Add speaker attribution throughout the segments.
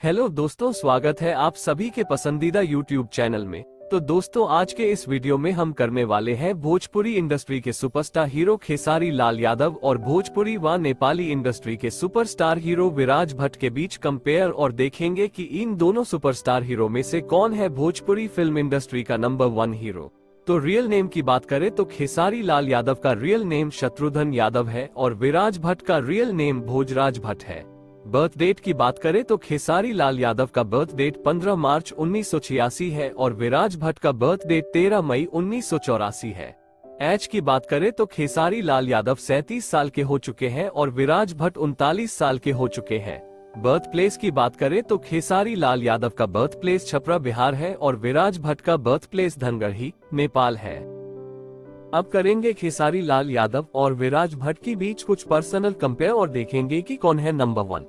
Speaker 1: Hello दोस्तों, स्वागत है आप सभी के पसंदीदा YouTube चैनल में। तो दोस्तों, आज के इस वीडियो में हम करने वाले हैं भोजपुरी इंडस्ट्री के सुपरस्टार हीरो खेसारी लाल यादव और भोजपुरी व नेपाली इंडस्ट्री के सुपरस्टार हीरो विराज भट्ट के बीच कंपेयर और देखेंगे कि इन दोनों सुपरस्टार हीरो में से कौन है भोजपुरी फिल्म इंडस्ट्री का नंबर 1 हीरो। तो रियल नेम की बात करें तो खेसारी लाल यादव का रियल नेम शत्रुघ्न यादव है और विराज भट्ट का रियल नेम भोजराज भट्ट है। बर्थ डेट की बात करें तो खेसारी लाल यादव का बर्थ डेट 15 मार्च 1986 है और विराज भट्ट का बर्थ डेट 13 मई 1984 है। एज की बात करें तो खेसारी लाल यादव 37 साल के हो चुके हैं और विराज भट्ट 39 साल के हो चुके हैं। बर्थ प्लेस की बात करें तो खेसारी लाल यादव का बर्थ प्लेस छपरा बिहार है और विराज भट्ट का बर्थ प्लेस धनगढ़ी नेपाल है। अब करेंगे खेसारी लाल यादव और विराज भट्ट के बीच कुछ पर्सनल कंपेयर और देखेंगे कि कौन है नंबर 1।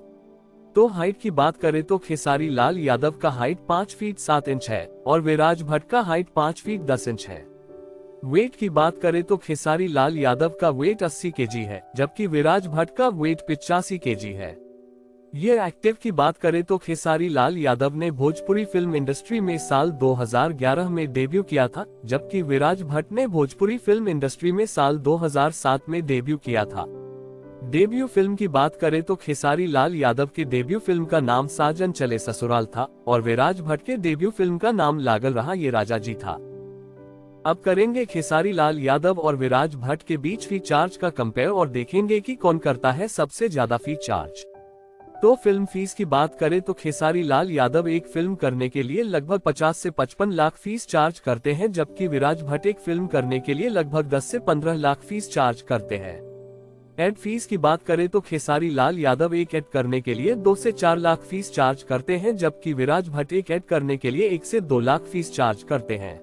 Speaker 1: तो हाइट की बात करें तो खेसारी लाल यादव का हाइट 5 फीट 7 इंच है और विराज भट्ट का हाइट 5 फीट 10 इंच है। वेट की बात करें तो खेसारी लाल यादव का वेट 80 केजी है जबकि विराज भट्ट का वेट 85 केजी है। ये एक्टिव की बात करें तो खेसारी लाल यादव ने भोजपुरी फिल्म इंडस्ट्री में साल 2011 में डेब्यू किया था, जबकि विराज भट्ट ने भोजपुरी फिल्म इंडस्ट्री में साल 2007 में डेब्यू किया था। डेब्यू फिल्म की बात करें तो खेसारी लाल यादव की डेब्यू फिल्म का नाम साजन चले ससुराल था और विराज भट्ट के डेब्यू फिल्म का नाम लागल रहा ये राजा जी था। अब करेंगे खेसारी लाल यादव और विराज भट्ट के बीच फी चार्ज का कंपेयर और देखेंगे कि कौन करता है सबसे ज्यादा फी चार्ज। तो फिल्म फीस की बात करें तो खेसारी लाल यादव एक फिल्म करने के लिए लगभग 50 से 55 लाख फीस चार्ज करते हैं, जबकि विराज भट्ट एक फिल्म करने के लिए लगभग 10 से 15 लाख फीस चार्ज करते हैं। एड फीस की बात करें तो खेसारी लाल यादव एक एड करने के लिए 2 से 4 लाख फीस चार्ज करते हैं, जबकि विराज भट्ट एक एड करने के लिए 1 से 2 लाख फीस चार्ज करते हैं।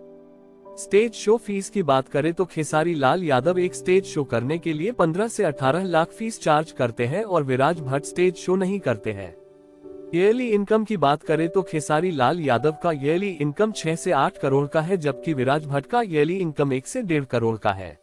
Speaker 1: स्टेज शो फीस की बात करें तो खेसारी लाल यादव एक स्टेज शो करने के लिए 15 से 18 लाख फीस चार्ज करते हैं और विराज भट्ट स्टेज शो नहीं करते हैं। ईयरली इनकम की बात करें तो खेसारी लाल यादव का ईयरली इनकम 6 से 8 करोड़ का है, जबकि विराज भट्ट का ईयरली इनकम 1 से 1.5 करोड़ का है।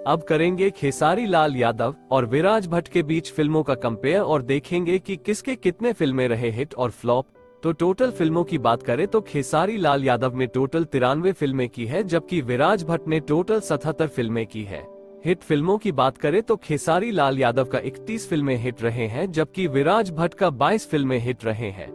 Speaker 1: अब करेंगे खेसारी लाल यादव और विराज भट्ट के बीच फिल्मों का कंपेयर और देखेंगे कि किसके कितने फिल्में रहे हिट और फ्लॉप। तो टोटल फिल्मों की बात करें तो खेसारी लाल यादव ने टोटल 93 फिल्में की है, जबकि विराज भट्ट ने टोटल 77 फिल्में की है। हिट फिल्मों की बात करें तो खेसारी लाल यादव का 31 फिल्में हिट रहे हैं, जबकि विराज भट्ट का 22 फिल्में हिट रहे हैं।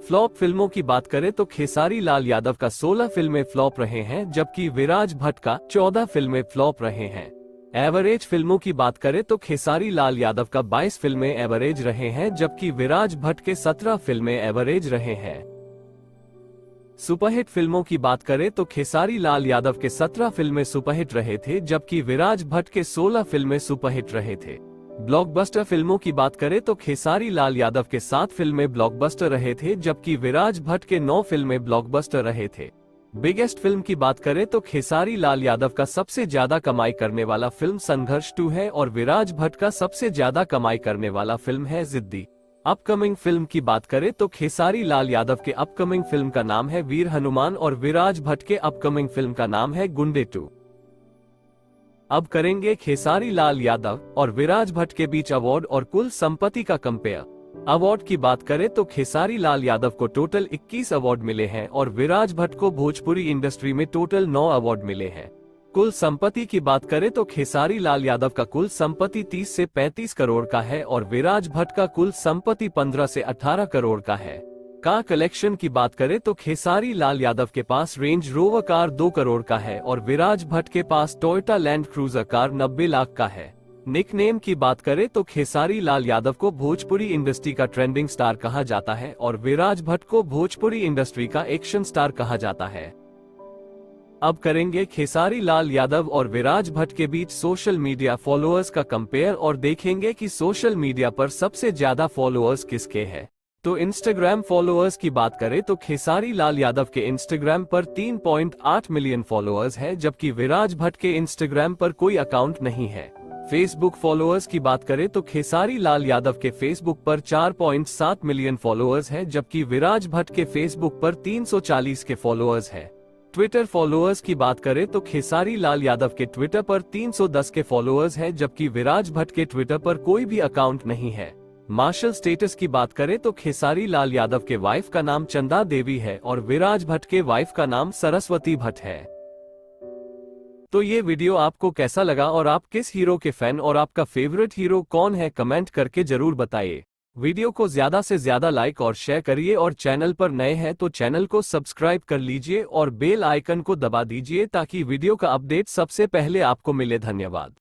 Speaker 1: फ्लॉप फिल्मों की बात करें तो खेसारी लाल यादव का 16 फिल्में फ्लॉप रहे हैं, जबकि विराज भट्ट का 14 फिल्में फ्लॉप रहे हैं। एवरेज फिल्मों की बात करें तो खेसारी लाल यादव का 22 फिल्में एवरेज रहे हैं, जबकि विराज भट्ट के 17 फिल्में एवरेज रहे हैं। सुपरहिट फिल्मों की बात करें तो खेसारी लाल यादव के 17 फिल्में सुपरहिट रहे थे, जबकि विराज भट्ट के 16 फिल्में सुपरहिट रहे थे। ब्लॉकबस्टर फिल्मों की बात करें तो खेसारी लाल यादव के 7 फिल्में ब्लॉकबस्टर रहे थे, जबकि विराज भट्ट के 9 फिल्में ब्लॉकबस्टर रहे थे। बिगेस्ट फिल्म की बात करें तो खेसारी लाल यादव का सबसे ज्यादा कमाई करने वाला फिल्म संघर्ष 2 है और विराज भट्ट का सबसे ज्यादा कमाई करने वाला फिल्म है जिद्दी। अपकमिंग फिल्म की बात करें तो खेसारी लाल यादव के अपकमिंग फिल्म का नाम है वीर हनुमान और विराज भट्ट के अपकमिंग फिल्म का नाम है गुंडे 2। अब करेंगे खेसारी लाल यादव और विराज भट्ट के बीच अवार्ड और कुल संपत्ति का कंपेयर। अवार्ड की बात करें तो खेसारी लाल यादव को टोटल 21 अवार्ड मिले हैं और विराज भट्ट को भोजपुरी इंडस्ट्री में टोटल 9 अवार्ड मिले हैं। कुल संपत्ति की बात करें तो खेसारी लाल यादव का कुल संपत्ति 30 से 35 करोड़ का है और विराज भट्ट का कुल संपत्ति 15 से 18 करोड़ का है। कार कलेक्शन की बात करें तो खेसारी लाल यादव के पास रेंज रोवर कार 2 करोड़ का है और विराज भट्ट के पास Toyota Land Cruiser car 90 lakh का है। निकनेम की बात करें तो खेसारी लाल यादव को भोजपुरी इंडस्ट्री का ट्रेंडिंग स्टार कहा जाता है और विराज भट्ट को भोजपुरी इंडस्ट्री का एक्शन स्टार कहा जाता है। अब करेंगे खेसारी लाल यादव और विराज भट्ट के बीच सोशल मीडिया फॉलोअर्स का कंपेयर और देखेंगे कि सोशल मीडिया पर सबसे ज्यादा फॉलोअर्स किसके हैं। तो इंस्टाग्राम फॉलोअर्स की बात करें तो खेसारी लाल यादव के इंस्टाग्राम पर 3.8 मिलियन फॉलोअर्स है, जबकि विराज भट्ट के इंस्टाग्राम पर कोई अकाउंट नहीं है। फेसबुक फॉलोअर्स की बात करें तो खेसारी लाल यादव के फेसबुक पर 4.7 मिलियन फॉलोअर्स है, जबकि विराज भट्ट के फेसबुक पर 340 के फॉलोअर्स है। ट्विटर फॉलोअर्स की बात करें तो खेसारी लाल यादव के ट्विटर पर 310 के फॉलोअर्स है, जबकि विराज भट्ट के ट्विटर पर कोई भी अकाउंट नहीं है। मार्शल स्टेटस की बात करें तो खेसारी लाल यादव के वाइफ का नाम चंदा देवी है और विराज भट्ट के वाइफ का नाम सरस्वती भट्ट है। तो ये वीडियो आपको कैसा लगा और आप किस हीरो के फैन और आपका फेवरेट हीरो कौन है, कमेंट करके जरूर बताइए। वीडियो को ज्यादा से ज्यादा लाइक और शेयर करिए और चैनल पर नए हैं तो चैनल को सब्सक्राइब कर लीजिए और बेल आइकन को दबा दीजिए ताकि वीडियो का अपडेट सबसे पहले आपको मिले। धन्यवाद।